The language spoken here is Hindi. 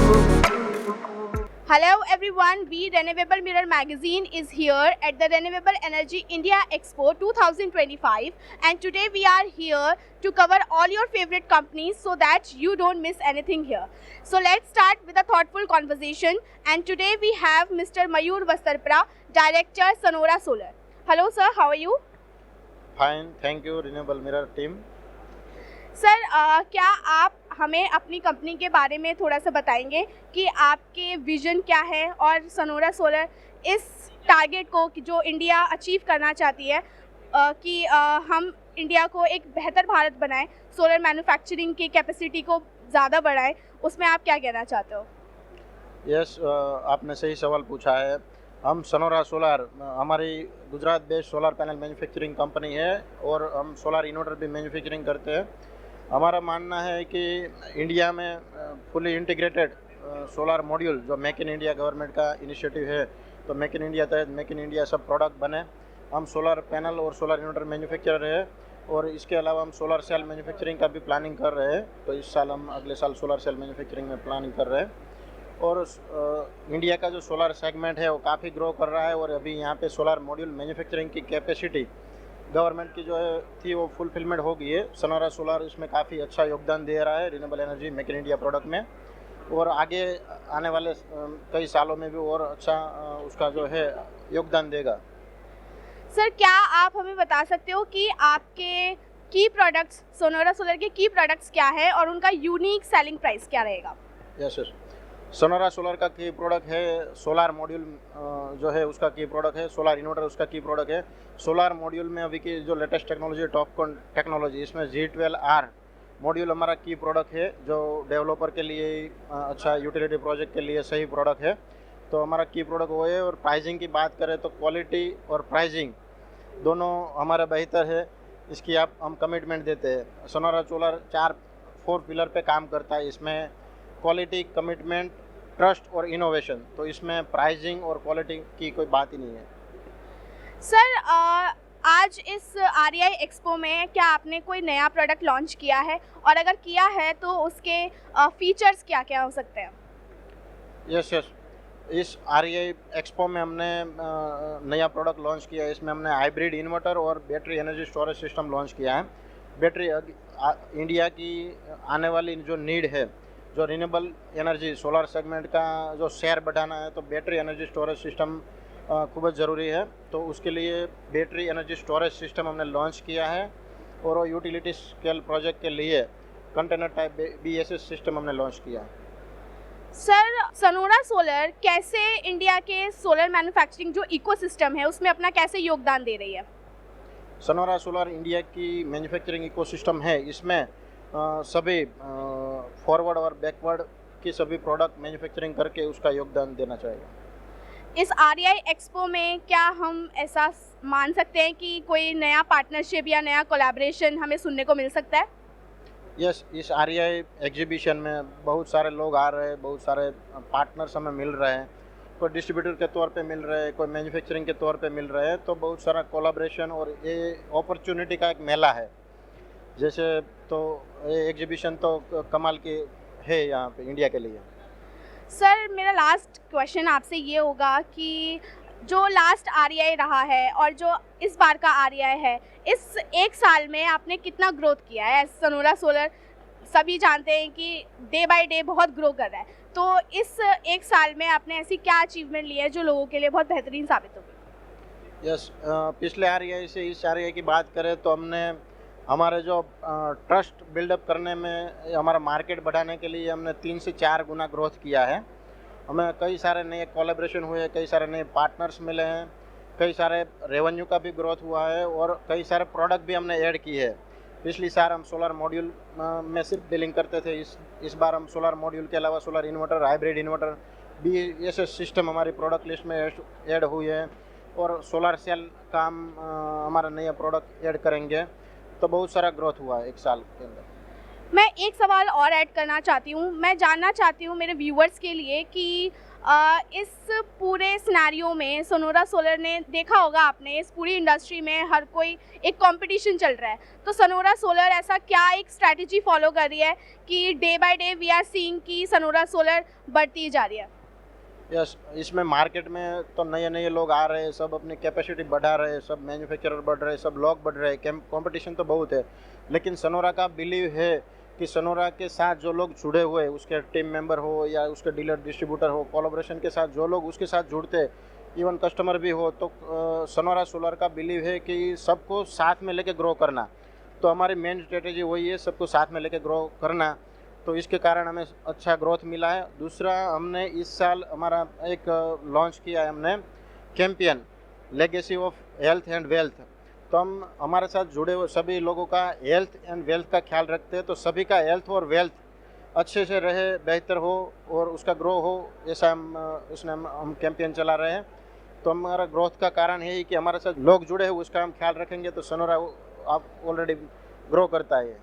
Hello everyone, We Renewable Mirror Magazine is here at the Renewable Energy India Expo 2025, and today we are here to cover all your favorite companies so that you don't miss anything here. So let's start with a thoughtful conversation, and today we have Mr. Mayur Vastarpra, Director Sonora Solar. Hello sir, how are you? Fine, thank you renewable mirror team. Sir क्या आप हमें अपनी कंपनी के बारे में थोड़ा सा बताएंगे कि आपके विजन क्या है और सनोरा सोलर इस टारगेट को कि जो इंडिया अचीव करना चाहती है कि हम इंडिया को एक बेहतर भारत बनाएं, सोलर मैन्युफैक्चरिंग की कैपेसिटी को ज़्यादा बढ़ाएं, उसमें आप क्या कहना चाहते हो? यस, आपने सही सवाल पूछा है। हम सनोरा सोलर हमारी Gujarat based solar panel manufacturing company है और हम सोलर इन्वर्टर भी मैन्युफैक्चरिंग करते हैं। हमारा मानना है कि इंडिया में फुली इंटीग्रेटेड सोलर मॉड्यूल जो मेक इन इंडिया गवर्नमेंट का इनिशिएटिव है, तो मेक इन इंडिया तहत मेक इन इंडिया सब प्रोडक्ट बने। हम सोलर पैनल और सोलर इन्वर्टर मैन्युफैक्चरर है और इसके अलावा हम सोलर सेल मैन्युफैक्चरिंग का भी प्लानिंग कर रहे हैं। तो इस साल हम अगले साल सोलर सेल मैन्युफैक्चरिंग में प्लानिंग कर रहे हैं। और इंडिया का जो सोलर सेगमेंट है वो काफ़ी ग्रो कर रहा है और अभी यहाँ पे सोलर मॉड्यूल मैन्युफैक्चरिंग की कैपेसिटी गवर्नमेंट की जो है थी वो फुलफिलमेंट हो गई है। सनोरा सोलर इसमें काफ़ी अच्छा योगदान दे रहा है renewable energy make in India product में, और आगे आने वाले कई सालों में भी और अच्छा उसका जो है योगदान देगा। सर क्या आप हमें बता सकते हो कि आपके की प्रोडक्ट्स, सोनोरा सोलर के की प्रोडक्ट्स क्या है और उनका यूनिक सेलिंग प्राइस क्या रहेगा? यस सर, सोनोरा सोलर का की प्रोडक्ट है सोलर मॉड्यूल, जो है उसका की प्रोडक्ट है सोलर इन्वर्टर, उसका की प्रोडक्ट है। सोलर मॉड्यूल में अभी की जो लेटेस्ट टेक्नोलॉजी टॉपकॉन टेक्नोलॉजी, इसमें G12R मॉड्यूल हमारा की प्रोडक्ट है जो डेवलपर के लिए अच्छा यूटिलिटी प्रोजेक्ट के लिए सही प्रोडक्ट है। तो हमारा की प्रोडक्ट वो है। और प्राइसिंग की बात करें तो क्वालिटी और प्राइसिंग दोनों हमारा बेहतर है। इसकी आप हम कमिटमेंट देते हैं। सोनोरा सोलर 4 पिलर पे काम करता है। इसमें क्वालिटी, कमिटमेंट, ट्रस्ट और इनोवेशन, तो इसमें प्राइसिंग और क्वालिटी की कोई बात ही नहीं है। सर आज इस REI एक्सपो में क्या आपने कोई नया प्रोडक्ट लॉन्च किया है, और अगर किया है तो उसके फीचर्स क्या क्या हो सकते हैं? यस यस, इस REI एक्सपो में हमने नया प्रोडक्ट लॉन्च किया है। इसमें हमने हाइब्रिड इन्वर्टर और battery energy storage system launch किया है। बैटरी इंडिया की आने वाली जो नीड है, जो रिन्यूएबल एनर्जी सोलर सेगमेंट का जो शेयर बढ़ाना है, तो बैटरी एनर्जी स्टोरेज सिस्टम खूब ज़रूरी है। तो उसके लिए बैटरी एनर्जी स्टोरेज सिस्टम हमने लॉन्च किया है और वो यूटिलिटी स्केल प्रोजेक्ट के लिए कंटेनर टाइप BESS सिस्टम हमने लॉन्च किया है। सर सनोरा सोलर कैसे इंडिया के सोलर मैन्युफैक्चरिंग जो इकोसिस्टम है उसमें अपना कैसे योगदान दे रही है? सनोरा सोलर इंडिया की मैन्युफैक्चरिंग इकोसिस्टम है। इसमें सभी फॉरवर्ड और बैकवर्ड की सभी प्रोडक्ट मैन्युफैक्चरिंग करके उसका योगदान देना चाहेगा। इस REI एक्सपो में क्या हम ऐसा मान सकते हैं कि कोई नया पार्टनरशिप या नया कोलैबोरेशन हमें सुनने को मिल सकता है? यस, इस REI एग्जीबिशन में बहुत सारे लोग आ रहे हैं, बहुत सारे पार्टनर्स हमें मिल रहे हैं। कोई डिस्ट्रीब्यूटर के तौर पे मिल रहे हैं, कोई मैन्युफैक्चरिंग के तौर पे मिल रहे हैं। तो बहुत सारा कोलैबोरेशन और ये अपॉर्चुनिटी का एक मेला है जैसे। तो ये एग्जीबिशन तो कमाल की है यहाँ पे इंडिया के लिए। सर मेरा लास्ट क्वेश्चन आपसे ये होगा कि जो लास्ट REI रहा है और जो इस बार का REI है, इस एक साल में आपने कितना ग्रोथ किया है? सनोरा सोलर सभी जानते हैं कि डे बाय डे बहुत ग्रो कर रहा है, तो इस एक साल में आपने ऐसी क्या अचीवमेंट ली है जो लोगों के लिए बहुत बेहतरीन साबित होगी? यस, पिछले REI से इस REI की बात करें तो हमने हमारे जो ट्रस्ट बिल्डअप करने में, हमारा मार्केट बढ़ाने के लिए हमने 3 से 4 गुना ग्रोथ किया है। हमें कई सारे नए कोलैबोरेशन हुए, कई सारे नए पार्टनर्स मिले हैं, कई सारे रेवेन्यू का भी ग्रोथ हुआ है और कई सारे प्रोडक्ट भी हमने ऐड किए हैं। पिछली साल हम सोलर मॉड्यूल में सिर्फ डीलिंग करते थे। इस बार हम सोलर मॉड्यूल के अलावा solar inverter, hybrid inverter, BESS system हमारी प्रोडक्ट लिस्ट में ऐड हुई है और सोलर सेल का हम हमारा नया प्रोडक्ट ऐड करेंगे। तो बहुत सारा ग्रोथ हुआ है एक साल के अंदर। मैं एक सवाल और ऐड करना चाहती हूँ। मैं जानना चाहती हूँ मेरे व्यूअर्स के लिए कि इस पूरे सिनेरियो में सोनोरा सोलर ने देखा होगा आपने, इस पूरी इंडस्ट्री में हर कोई एक कंपटीशन चल रहा है। तो सोनोरा सोलर ऐसा क्या एक स्ट्रैटेजी फॉलो कर रही है कि day by day we are seeing कि सोनोरा सोलर बढ़ती जा रही है? यस, इसमें मार्केट में तो नए नए लोग आ रहे हैं, सब अपनी कैपेसिटी बढ़ा रहे हैं, सब मैन्युफैक्चरर बढ़ रहे हैं, सब लोग बढ़ रहे हैं, कंपटीशन तो बहुत है। लेकिन सनोरा का बिलीव है कि सनोरा के साथ जो लोग जुड़े हुए, उसके टीम मेंबर हो या उसके डीलर डिस्ट्रीब्यूटर हो, कोलैबोरेशन के साथ जो लोग उसके साथ जुड़ते, इवन कस्टमर भी हो, तो सनोरा सोलर का बिलीव है कि सबको साथ में लेके ग्रो करना। तो हमारी मेन स्ट्रेटेजी वही है, सबको साथ में लेके ग्रो करना। तो इसके कारण हमें अच्छा ग्रोथ मिला है। दूसरा, हमने इस साल हमारा एक लॉन्च किया है हमने, campaign legacy of health and wealth. तो हम हमारे साथ जुड़े हुए सभी लोगों का हेल्थ एंड वेल्थ का ख्याल रखते हैं, तो सभी का हेल्थ और वेल्थ अच्छे से रहे, बेहतर हो और उसका ग्रो हो, ऐसा हम कैंपेन चला रहे हैं। तो हमारा ग्रोथ का कारण है कि हमारे साथ लोग जुड़े हुए, उसका हम ख्याल रखेंगे तो सनोरा आप ऑलरेडी ग्रो करता है।